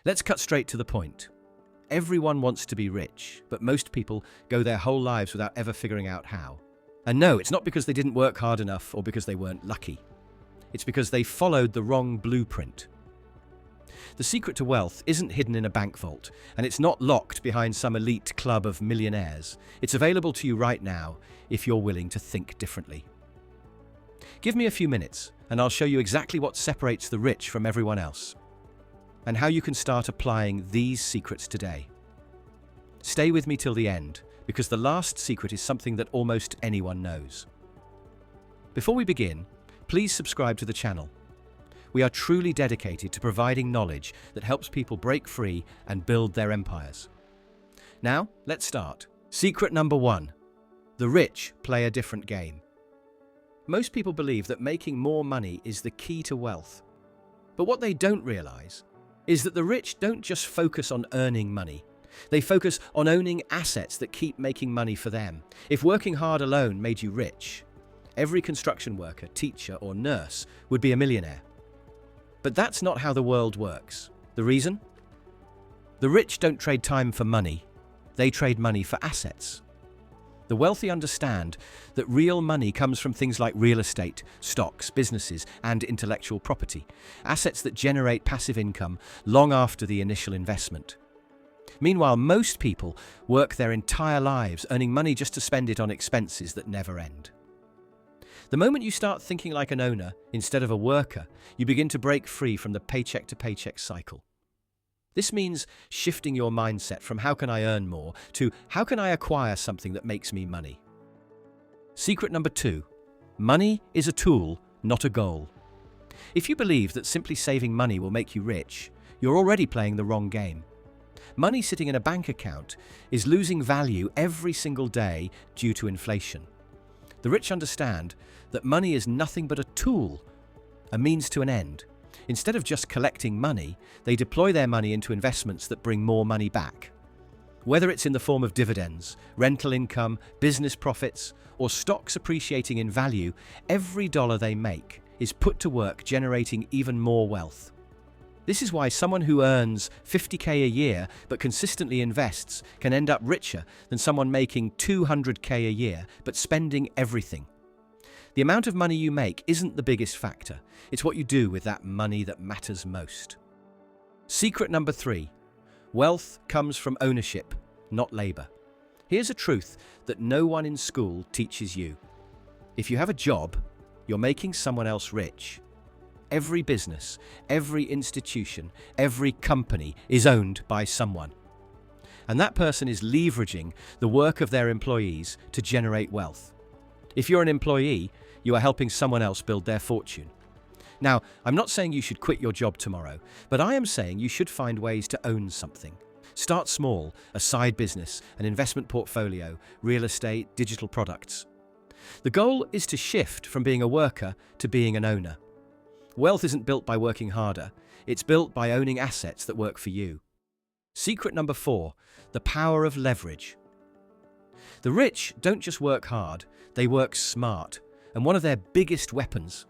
Let's cut straight to the point. Everyone wants to be rich, but most people go their whole lives without ever figuring out how. And no, it's not because they didn't work hard enough or because they weren't lucky. It's because they followed the wrong blueprint. The secret to wealth isn't hidden in a bank vault, and it's not locked behind some elite club of millionaires. It's available to you right now if you're willing to think differently. Give me a few minutes, and I'll show you exactly what separates the rich from everyone else, and how you can start applying these secrets today. Stay with me till the end, because the last secret is something that almost anyone knows. Before we begin, please subscribe to the channel. We are truly dedicated to providing knowledge that helps people break free and build their empires. Now, let's start. Secret number 1. The rich play a different game. Most people believe that making more money is the key to wealth. But what they don't realize is that the rich don't just focus on earning money. They focus on owning assets that keep making money for them. If working hard alone made you rich, every construction worker, teacher, or nurse would be a millionaire. But that's not how the world works. The reason? The rich don't trade time for money. They trade money for assets. The wealthy understand that real money comes from things like real estate, stocks, businesses, and intellectual property, assets that generate passive income long after the initial investment. Meanwhile, most people work their entire lives earning money just to spend it on expenses that never end. The moment you start thinking like an owner instead of a worker, you begin to break free from the paycheck-to-paycheck cycle. This means shifting your mindset from how can I earn more to how can I acquire something that makes me money. Secret number 2. Money is a tool, not a goal. If you believe that simply saving money will make you rich, you're already playing the wrong game. Money sitting in a bank account is losing value every single day due to inflation. The rich understand that money is nothing but a tool, a means to an end. Instead of just collecting money, they deploy their money into investments that bring more money back. Whether it's in the form of dividends, rental income, business profits, or stocks appreciating in value, every dollar they make is put to work generating even more wealth. This is why someone who earns $50K a year but consistently invests can end up richer than someone making $200K a year but spending everything. The amount of money you make isn't the biggest factor. It's what you do with that money that matters most. Secret number 3. Wealth comes from ownership, not labor. Here's a truth that no one in school teaches you. If you have a job, you're making someone else rich. Every business, every institution, every company is owned by someone. And that person is leveraging the work of their employees to generate wealth. If you're an employee, you are helping someone else build their fortune. Now, I'm not saying you should quit your job tomorrow, but I am saying you should find ways to own something. Start small, a side business, an investment portfolio, real estate, digital products. The goal is to shift from being a worker to being an owner. Wealth isn't built by working harder, it's built by owning assets that work for you. Secret number 4, the power of leverage. The rich don't just work hard, they work smart, and one of their biggest weapons,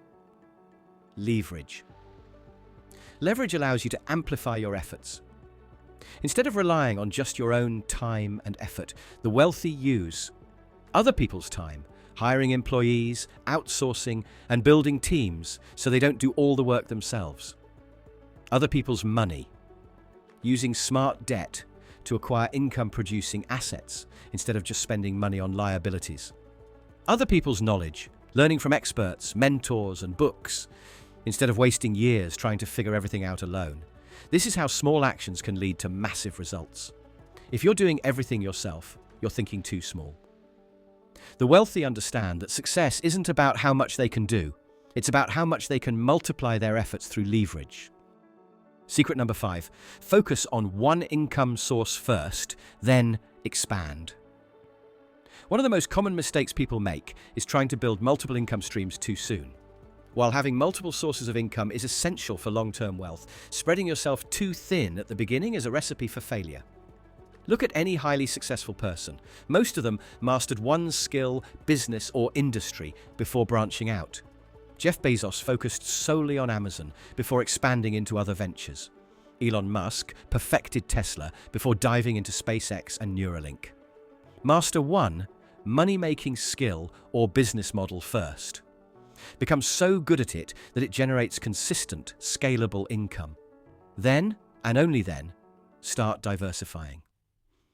leverage. Leverage allows you to amplify your efforts. Instead of relying on just your own time and effort, the wealthy use other people's time, hiring employees, outsourcing, and building teams so they don't do all the work themselves. Other people's money, using smart debt to acquire income-producing assets instead of just spending money on liabilities. Other people's knowledge, learning from experts, mentors, and books, instead of wasting years trying to figure everything out alone. This is how small actions can lead to massive results. If you're doing everything yourself, you're thinking too small. The wealthy understand that success isn't about how much they can do, it's about how much they can multiply their efforts through leverage. Secret number 5, focus on one income source first, then expand. One of the most common mistakes people make is trying to build multiple income streams too soon. While having multiple sources of income is essential for long-term wealth, spreading yourself too thin at the beginning is a recipe for failure. Look at any highly successful person. Most of them mastered one skill, business, or industry before branching out. Jeff Bezos focused solely on Amazon before expanding into other ventures. Elon Musk, perfected Tesla before diving into SpaceX and Neuralink. Master one money-making skill or business model first. Become so good at it that it generates consistent, scalable income. Then, and only then, start diversifying.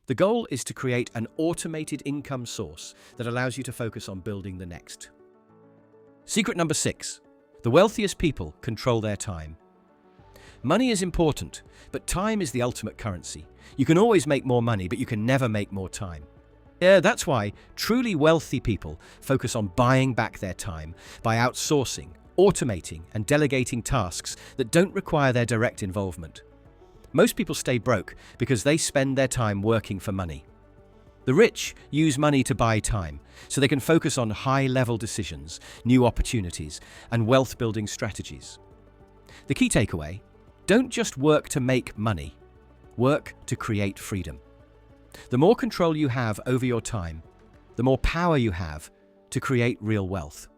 The goal is to create an automated income source that allows you to focus on building the next. Secret number 6. The wealthiest people control their time. Money is important, but time is the ultimate currency. You can always make more money, but you can never make more time. Yeah, that's why truly wealthy people focus on buying back their time by outsourcing, automating, and delegating tasks that don't require their direct involvement. Most people stay broke because they spend their time working for money. The rich use money to buy time, so they can focus on high-level decisions, new opportunities, and wealth-building strategies. The key takeaway: don't just work to make money, work to create freedom. The more control you have over your time, the more power you have to create real wealth.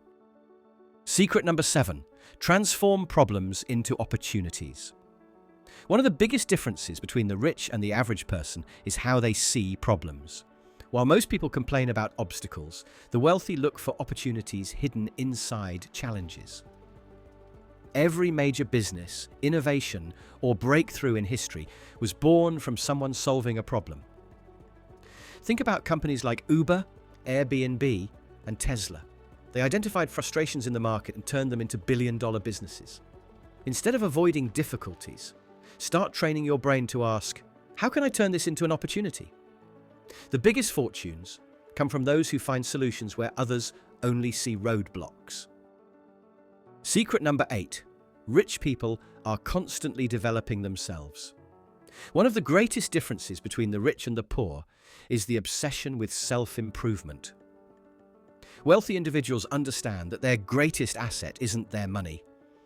Secret number 7. Transform problems into opportunities. One of the biggest differences between the rich and the average person is how they see problems. While most people complain about obstacles, the wealthy look for opportunities hidden inside challenges. Every major business, innovation, or breakthrough in history was born from someone solving a problem. Think about companies like Uber, Airbnb, and Tesla. They identified frustrations in the market and turned them into billion-dollar businesses. Instead of avoiding difficulties, start training your brain to ask, how can I turn this into an opportunity? The biggest fortunes come from those who find solutions where others only see roadblocks. Secret number 8. Rich people are constantly developing themselves. One of the greatest differences between the rich and the poor is the obsession with self-improvement. Wealthy individuals understand that their greatest asset isn't their money,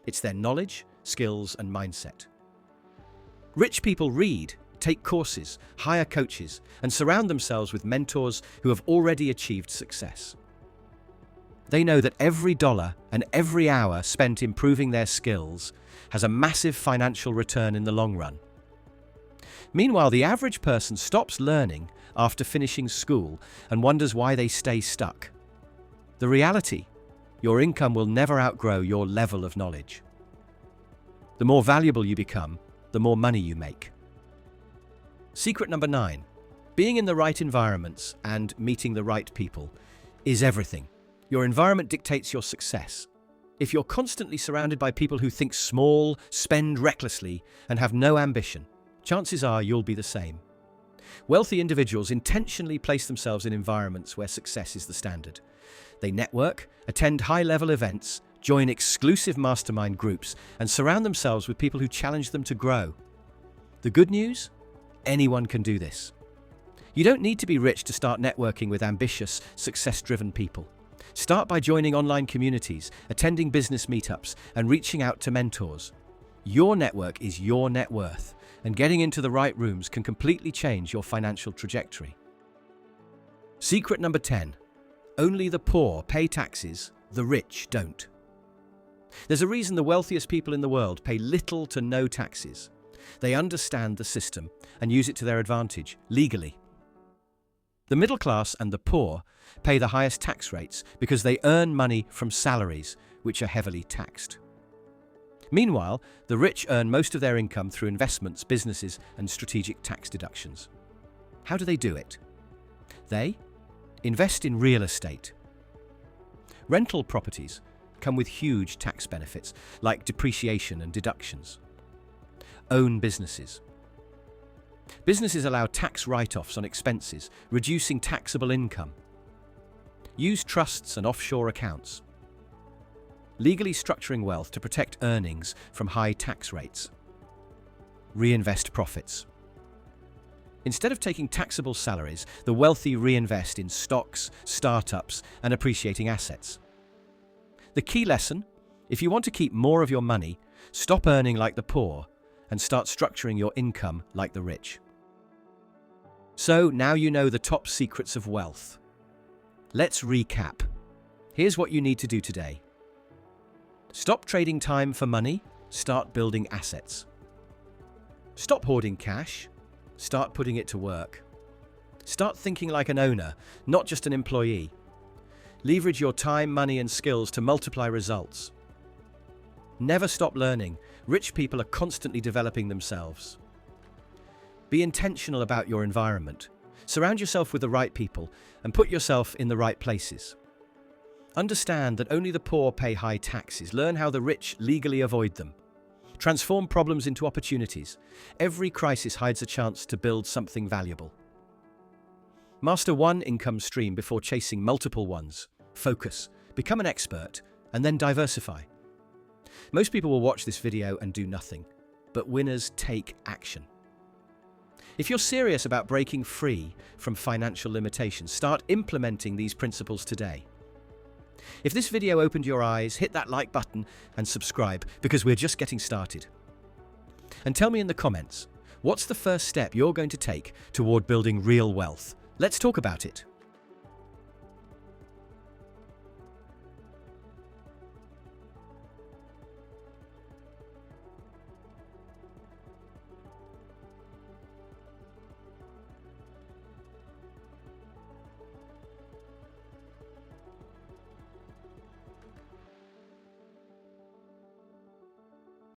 it's their knowledge, skills, and mindset. Rich people read, take courses, hire coaches, and surround themselves with mentors who have already achieved success. They know that every dollar and every hour spent improving their skills has a massive financial return in the long run. Meanwhile, the average person stops learning after finishing school and wonders why they stay stuck. The reality: your income will never outgrow your level of knowledge. The more valuable you become, the more money you make. Secret number 9. Being in the right environments and meeting the right people is everything. Your environment dictates your success. If you're constantly surrounded by people who think small, spend recklessly, and have no ambition, chances are you'll be the same. Wealthy individuals intentionally place themselves in environments where success is the standard. They network, attend high-level events, join exclusive mastermind groups, and surround themselves with people who challenge them to grow. The good news? Anyone can do this. You don't need to be rich to start networking with ambitious, success-driven people. Start by joining online communities, attending business meetups, and reaching out to mentors. Your network is your net worth, and getting into the right rooms can completely change your financial trajectory. Secret number 10. Only the poor pay taxes, the rich don't. There's a reason the wealthiest people in the world pay little to no taxes. They understand the system and use it to their advantage, legally. The middle class and the poor pay the highest tax rates because they earn money from salaries, which are heavily taxed. Meanwhile, the rich earn most of their income through investments, businesses, and strategic tax deductions. How do they do it? They invest in real estate. Rental properties come with huge tax benefits, like depreciation and deductions. Own businesses. Businesses allow tax write-offs on expenses, reducing taxable income. Use trusts and offshore accounts. Legally structuring wealth to protect earnings from high tax rates. Reinvest profits. Instead of taking taxable salaries, the wealthy reinvest in stocks, startups, and appreciating assets. The key lesson: if you want to keep more of your money, stop earning like the poor and start structuring your income like the rich. So now you know the top secrets of wealth. Let's recap. Here's what you need to do today. Stop trading time for money, start building assets. Stop hoarding cash. Start putting it to work. Start thinking like an owner, not just an employee. Leverage your time, money, and skills to multiply results. Never stop learning. Rich people are constantly developing themselves. Be intentional about your environment. Surround yourself with the right people and put yourself in the right places. Understand that only the poor pay high taxes. Learn how the rich legally avoid them. Transform problems into opportunities. Every crisis hides a chance to build something valuable. Master one income stream before chasing multiple ones. Focus, become an expert, and then diversify. Most people will watch this video and do nothing, but winners take action. If you're serious about breaking free from financial limitations, start implementing these principles today. If this video opened your eyes, hit that like button and subscribe, because we're just getting started. And tell me in the comments, what's the first step you're going to take toward building real wealth? Let's talk about it.